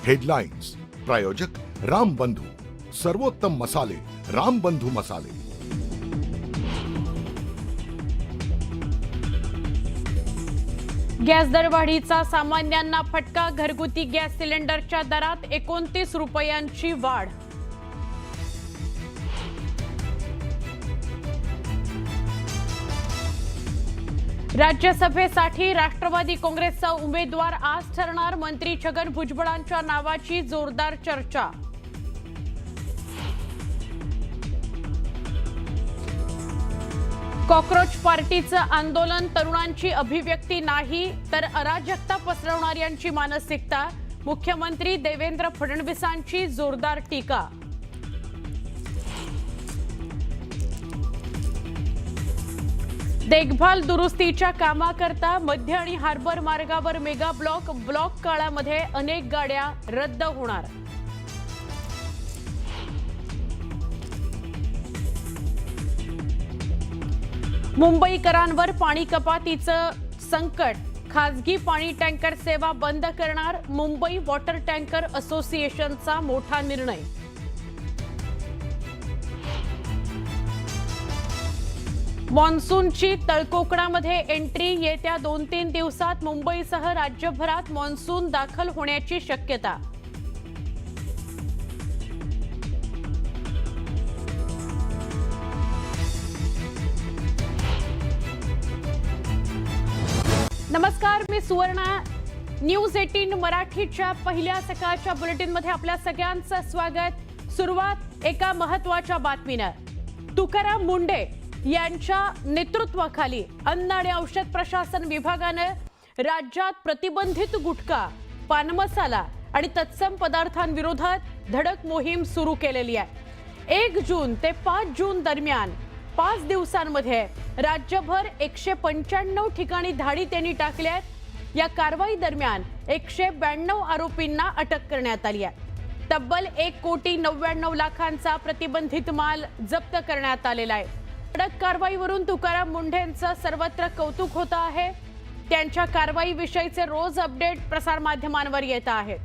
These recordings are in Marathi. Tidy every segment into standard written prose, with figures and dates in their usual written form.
हेडलाइन्स प्रायोजक राम बंधू, सर्वोत्तम मसाले राम बंधू मसाले। गॅस दरवाढीचा सामान्यांना फटका, घरगुती गॅस सिलेंडरच्या दरात 29 रुपयांची वाढ। राज्यसभेसाठी राष्ट्रवादी काँग्रेसचा उमेदवार आज ठरणार, मंत्री छगन भुजबळांच्या नावाची जोरदार चर्चा। कॉकरोच पार्टीचं आंदोलन तरुणांची अभिव्यक्ती नाही तर अराजकता पसरवणाऱ्यांची मानसिकता, मुख्यमंत्री देवेंद्र फडणवीसांची जोरदार टीका। देखभाल दुरुस्तीच्या कामाकरता मध्य आणि हार्बर मार्गावर मेगा ब्लॉक काळामध्ये अनेक गाड्या रद्द होणार। मुंबईकरांवर पाणी कपातीचं संकट, खासगी पाणी टँकर सेवा बंद करणार, मुंबई वॉटर टँकर असोसिएशनचा मोठा निर्णय। मॉन्सूनची तळकोकणामध्ये एंट्री, येत्या 2-3 दिवसात मुंबईसह राज्यभरात मॉन्सून दाखल होण्याची शक्यता। नमस्कार, मी सुवर्णा। न्यूज 18 मराठीच्या पहिल्या सकाळच्या बुलेटिनमध्ये आपल्या सगळ्यांचं स्वागत। सुरुवात एका महत्त्वाच्या बातमीनं। तुकाराम मुंढे यांच्या नेतृत्वाखाली अन्न आणि औषध प्रशासन विभागानं राज्यात प्रतिबंधित गुटखा, पान मसाला आणि तत्सम पदार्थांविरोधात धडक मोहीम सुरू केलेली आहे। 1 जून ते 5 जून दरम्यान 5 दिवसांमध्ये राज्यभर 195 ठिकाणी धाडी त्यांनी टाकल्यात। या कारवाई दरम्यान 192 आरोपींना अटक करण्यात आली आहे। तब्बल 1,99,00,000 प्रतिबंधित माल जप्त करण्यात आलेला आहे। कडक कारवाईवरून तुकाराम मुंढेंचं सर्वत्र कौतुक होत आहे। त्यांच्या कारवाईविषयीचे रोज अपडेट प्रसार माध्यमांवर येत आहेत।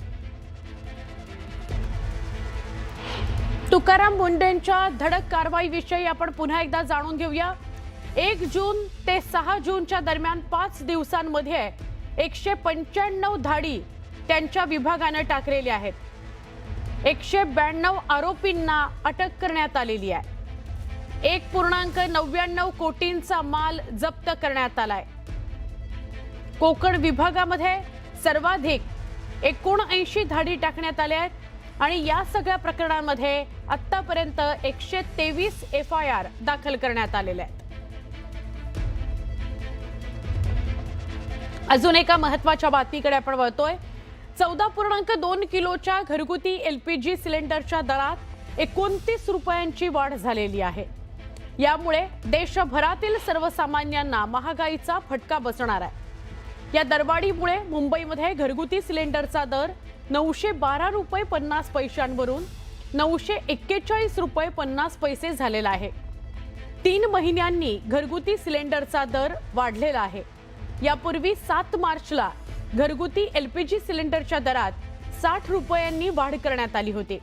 तुकाराम मुंढेंच्या धडक कारवाईविषयी आपण पुन्हा एकदा जाणून घेऊया। 1 जून ते 6 जूनच्या दरम्यान 5 दिवसांमध्ये 195 धाडी त्यांच्या विभागाने टाकलेल्या आहेत। 192 आरोपींना अटक करण्यात आलेली आहे। 1.99 कोटींचा माल जप्त करण्यात आलाय। कोकण विभागामध्ये सर्वाधिक 79 धाडी टाकण्यात आल्या आहेत आणि या सगळ्या प्रकरणांमध्ये आतापर्यंत 123 FIR दाखल करण्यात आलेले आहेत। अजून एका महत्त्वाच्या बातमीकडे आपण वळतोय। 14.2 किलोच्या घरगुती LPG सिलेंडरच्या दरात 29 रुपयांची वाढ झालेली आहे। यामुळे देशभरातील सर्वसामान्यांना महागाईचा फटका बसणार आहे। या दरवाढीमुळे मुंबईमध्ये घरगुती सिलेंडरचा दर 912 रुपये 50 पैशांवरून 941 रुपये 50 पैसे झालेला आहे। 3 महिन्यांनी घरगुती सिलेंडरचा दर वाढलेला आहे। यापूर्वी 7 मार्चला घरगुती LPG सिलेंडरच्या दरात 60 रुपयांनी वाढ करण्यात आली होती।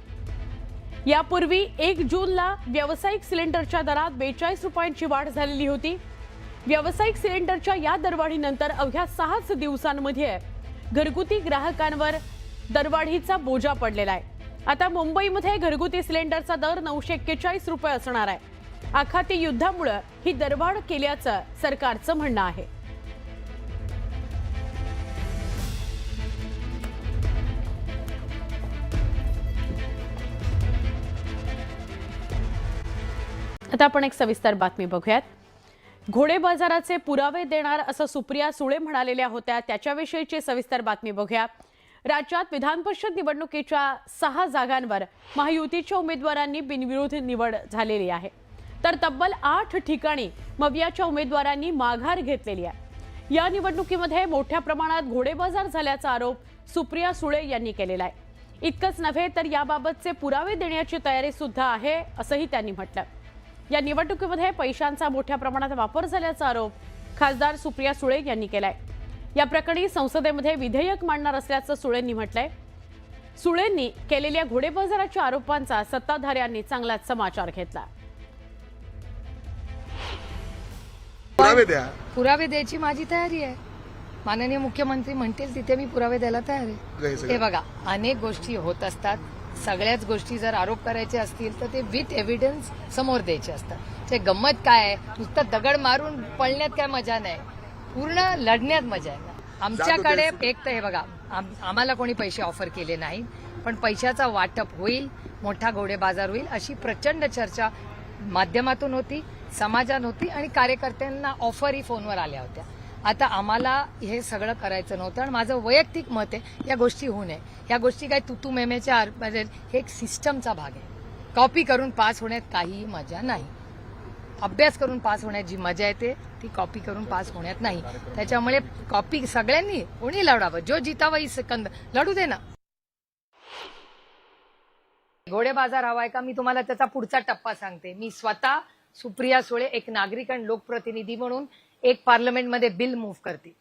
यापूर्वी 1 जूनला व्यावसायिक सिलेंडरच्या दरात 42 रुपयांची वाढ झालेली होती। व्यावसायिक सिलेंडरच्या या दरवाढीनंतर अवघ्या 6 दिवसांमध्ये घरगुती ग्राहकांवर दरवाढीचा बोजा पडलेला आहे। आता मुंबईमध्ये घरगुती सिलेंडरचा दर 941 रुपये असणार आहे। आखाती युद्धामुळे ही दरवाढ केल्याचं सरकारचं म्हणणं आहे। आता आपण एक सविस्तर बातमी बघूयात। घोडे बाजाराचे पुरावे देणार असं सुप्रिया सुळे म्हणालेल्या होत्या, त्याच्याविषयीची सविस्तर बातमी बघूया। राज्यात विधान परिषद निवडणुकीच्या 6 जागांवर महायुतीच्या उमेदवारांनी बिनविरोध निवड झालेली आहे, तर तब्बल 8 ठिकाणी मवियाच्या उमेदवारांनी माघार घेतलेली आहे। या निवडणुकीमध्ये मोठ्या प्रमाणात घोडे बाजार झाल्याचा आरोप सुप्रिया सुळे यांनी केलेला आहे। इतकंच नव्हे तर याबाबतचे पुरावे देण्याची तयारी सुद्धा आहे असंही त्यांनी म्हटलं। या निवडणुकीमध्ये पैशांचा मोठ्या प्रमाणात वापर झाल्याचा आरोप खासदार सुप्रिया सुळे यांनी केलाय। या प्रकरणी संसदेमध्ये विधेयक मांडणार असल्याचं सुळेंनी म्हटलंय। सुळेंनी केलेल्या घोडेबाजाराच्या आरोपांचा सत्ताधाऱ्यांनी चांगलाच समाचार घेतला. पुरावे द्यायची माझी तयारी आहे. माननीय मुख्यमंत्री म्हणतील तिथे मी पुरावे द्यायला तयार आहे. हे बघा, अनेक गोष्टी होत असतात. सगळ्याच गोष्टी जर आरोप करायचे असतील तर ते विथ एव्हिडन्स समोर द्यायचे असतात. ते गंमत काय आहे, नुसतं दगड मारून पळण्यात काय मजा नाही, पूर्ण लढण्यात मजा आहे. आमच्याकडे एक तर हे बघा, आम्हाला कोणी पैसे ऑफर केले नाही, पण पैशाचा वाटप होईल, मोठा घोडे बाजार होईल अशी प्रचंड चर्चा माध्यमातून होती, समाजात होती आणि कार्यकर्त्यांना ऑफरही फोनवर आल्या होत्या. आता आम्हाला हे सगळं करायचं नव्हतं आणि माझं वैयक्तिक मत आहे या गोष्टी होऊ नये. या गोष्टी काही तुतू मेमेच्या हे एक सिस्टमचा भाग आहे. कॉपी करून पास होण्यात काहीही मजा नाही. अभ्यास करून पास होण्यात जी मजा येते ती कॉपी करून पास होण्यात नाही. त्याच्यामुळे कॉपी सगळ्यांनी कोणी लढावं, जो जितावं ही सेकंद लढू दे ना. घोडे बाजार हवाय का, मी तुम्हाला त्याचा पुढचा टप्पा सांगते. मी स्वतः सुप्रिया सुळे एक नागरिक आणि लोकप्रतिनिधी म्हणून एक पार्लमेंटमध्ये बिल मूव्ह करते.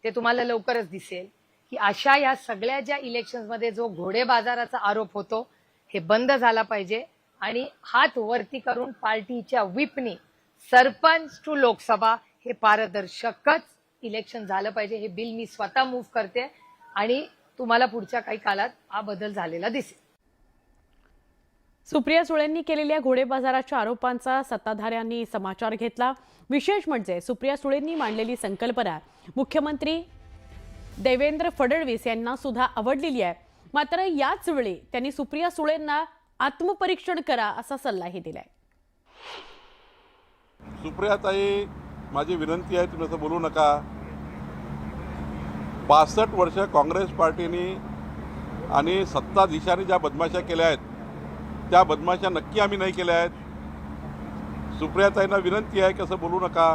ते तुम्हाला लवकरच दिसेल की अशा या सगळ्या ज्या इलेक्शन्समध्ये जो घोडे बाजाराचा आरोप होतो हे बंद झाला पाहिजे आणि हात वरती करून पार्टीच्या व्हिपनी सरपंच टू लोकसभा हे पारदर्शकच इलेक्शन झालं पाहिजे. हे बिल मी स्वतः मूव्ह करते आणि तुम्हाला पुढच्या काही काळात हा बदल झालेला दिसेल. सुप्रिया सुळेंनी केलेल्या घोडेबाजाराच्या आरोपांचा सत्ताधाऱ्यांनी समाचार घेतला. विशेष म्हणजे सुप्रिया सुळेंनी मांडलेली संकल्पना मुख्यमंत्री देवेंद्र फडणवीस यांना सुद्धा आवडलेली आहे. मात्र याच वेळी त्यांनी सुप्रिया सुळेंना आत्मपरीक्षण करा असा सल्लाही दिलाय. सुप्रियाताई, माझी विनंती आहे, तुम्ही असं बोलू नका. 62 वर्ष काँग्रेस पार्टीने आणि सत्ताधीशांनी ज्या बदमाशा केल्या आहेत त्या बदमाशा नक्की आम्ही नाही केल्या आहेत. सुप्रियाताईंना विनंती आहे की असं बोलू नका.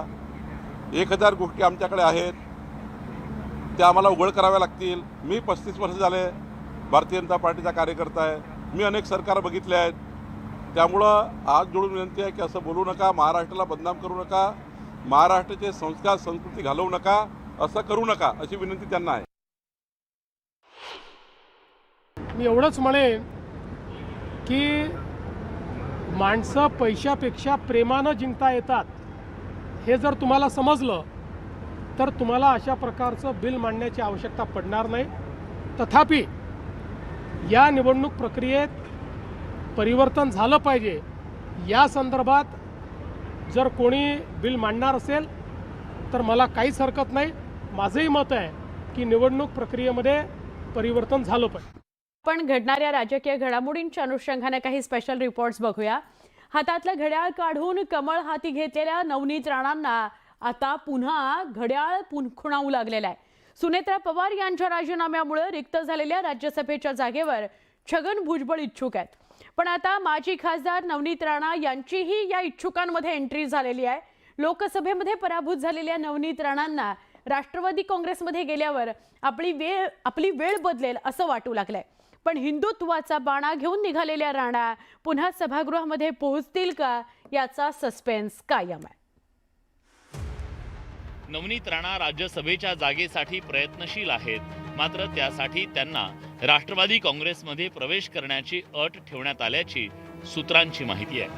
1000 गोष्टी आमच्याकडे आहेत, त्या आम्हाला उघड कराव्या लागतील. मी 35 वर्ष झाले भारतीय जनता पार्टीचा कार्यकर्ता आहे. मी अनेक सरकार बघितले आहेत. त्यामुळं आज जोडून विनंती आहे की असं बोलू नका, महाराष्ट्राला बदनाम करू नका, महाराष्ट्राचे संस्कार संस्कृती घालवू नका, असं करू नका अशी विनंती त्यांना आहे. मी एवढंच म्हणेन की माणसं पैशापेक्षा प्रेमानं जिंकता येतात हे जर तुम्हाला समजलं तर तुम्हाला अशा प्रकारचं बिल मांडण्याची आवश्यकता पडणार नाही. तथापि या निवडणूक प्रक्रियेत परिवर्तन झालं पाहिजे. या संदर्भात जर कोणी बिल मांडणार असेल तर मला काहीच हरकत नाही. माझंही मत आहे की निवडणूक प्रक्रियेमध्ये परिवर्तन झालं पाहिजे. पण घडणाऱ्या राजकीय घडामोडींच्या अनुषंगाने काही स्पेशल रिपोर्ट्स बघूया. हातातलं घड्याळ काढून कमळ हाती घेतलेल्या नवनीत राणांना आता पुन्हा घड्याळ खुणावू लागलेलं आहे. सुनेत्रा पवार यांच्या राजीनाम्यामुळे रिक्त झालेल्या राज्यसभेच्या जागेवर छगन भुजबळ इच्छुक आहेत. पण आता माजी खासदार नवनीत राणा यांचीही या इच्छुकांमध्ये एंट्री झालेली आहे. लोकसभेमध्ये पराभूत झालेल्या नवनीत राणांना राष्ट्रवादी काँग्रेसमध्ये गेल्यावर आपली वेळ बदलेल असं वाटू लागलंय. पण हिंदुत्वाचा बाणा घेऊन निघालेल्या राणा पुन्हा सभागृहामध्ये पोहोचतील का याचा सस्पेन्स कायम आहे. नवनीत राणा राज्यसभेच्या जागेसाठी प्रयत्नशील आहेत. मात्र त्यासाठी त्यांना राष्ट्रवादी काँग्रेसमध्ये प्रवेश करण्याची अट ठेवण्यात आल्याची सूत्रांची माहिती आहे.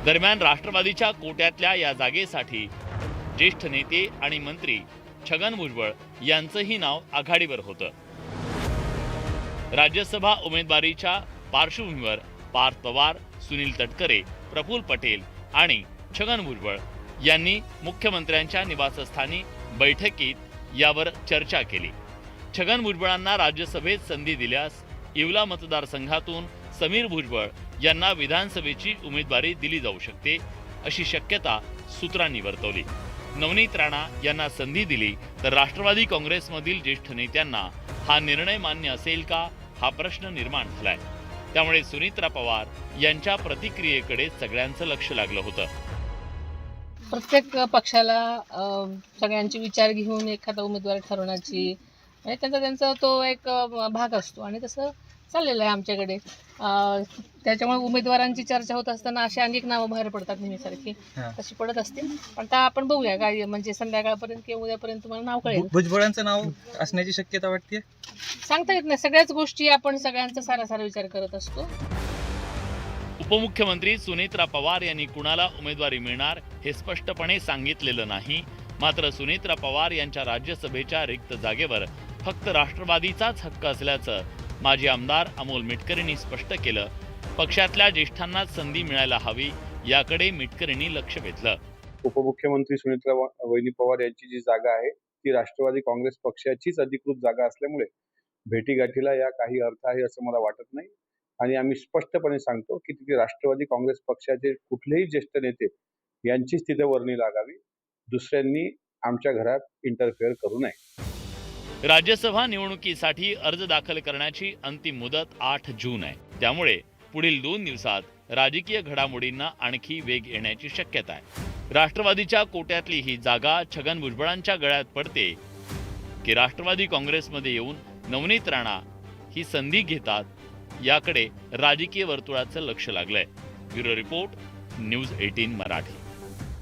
दरम्यान राष्ट्रवादीच्या कोट्यातल्या या जागेसाठी ज्येष्ठ नेते आणि मंत्री छगन भुजबळ यांचंही नाव आघाडीवर होतं. राज्यसभा उमेदवारीच्या पार्श्वभूमीवर पार्थ पवार, सुनील तटकरे, प्रफुल्ल पटेल आणि छगन भुजबळ यांनी मुख्यमंत्र्यांच्या निवासस्थानी बैठकीत यावर चर्चा केली. छगन भुजबळांना राज्यसभेत संधी दिल्यास येवला मतदारसंघातून समीर भुजबळ यांना विधानसभेची उमेदवारी दिली जाऊ शकते अशी शक्यता सूत्रांनी वर्तवली. नवनीत राणा यांना संधी दिली तर राष्ट्रवादी काँग्रेसमधील ज्येष्ठ नेत्यांना हा निर्णय मान्य असेल का हा प्रश्न निर्माण झालाय. त्यामुळे सुनेत्रा पवार यांच्या प्रतिक्रियेकडे सगळ्यांचं लक्ष लागलं होतं. प्रत्येक पक्षाला सगळ्यांचे विचार घेऊन एखादा उमेदवार ठरवण्याची आणि त्यांचा तो एक भाग असतो आणि तसं चाललेलं आहे आमच्याकडे. त्याच्यामुळे उमेदवारांची चर्चा होत असताना अशी अनेक नावं बाहेर पडतात नेहमीसारखी, तशी पडत असतील. पण आता आपण बघूया काय म्हणजे संध्याकाळपर्यंत किंवा उद्यापर्यंत तुम्हाला नाव कळेल. भुजबळांचं नाव असण्याची शक्यता वाटते. सांगता येत नाही, सगळ्याच गोष्टी आपण सगळ्यांचा सारासार विचार करत असतो. उपमुख्यमंत्री सुनेत्रा पवार यांनी कुणाला उमेदवारी मिळणार हे स्पष्टपणे सांगितलेलं नाही. मात्र सुनेत्रा पवार यांच्या राज्यसभेच्या रिक्त जागेवर फक्त राष्ट्रवादीचाच हक्क असल्याचं माजी आमदार अमोल मिटकरींनी स्पष्ट केलं. पक्षातल्या ज्येष्ठांना संधी मिळायला हवी याकडे मिटकरींनी लक्ष वेधलं. उपमुख्यमंत्री सुनेत्रा वहिनी पवार यांची जी जागा आहे ती राष्ट्रवादी काँग्रेस पक्षाचीच अधिकृत जागा असल्यामुळे भेटीगाठीला या काही अर्थ आहे असं मला वाटत नाही. आणि आम्ही स्पष्टपणे सांगतो की तिथे राष्ट्रवादी काँग्रेस पक्षाचे कुठलेही ज्येष्ठ नेते यांचीच तिथे वर्णी लागावी, दुसऱ्यांनी आमच्या घरात इंटरफेअर करू नये. राज्यसभा निवडणुकीसाठी अर्ज दाखल करण्याची अंतिम मुदत 8 जून आहे. त्यामुळे पुढील 2 दिवसात राजकीय घडामोडींना आणखी वेग येण्याची शक्यता आहे. राष्ट्रवादीच्या कोट्यातली ही जागा छगन भुजबळांच्या गळ्यात पडते की राष्ट्रवादी काँग्रेसमध्ये येऊन नवनीत राणा ही संधी घेतात, याकडे राजकीय वर्तुळाचं लक्ष लागलंय. Bureau report, news 18 Marathi.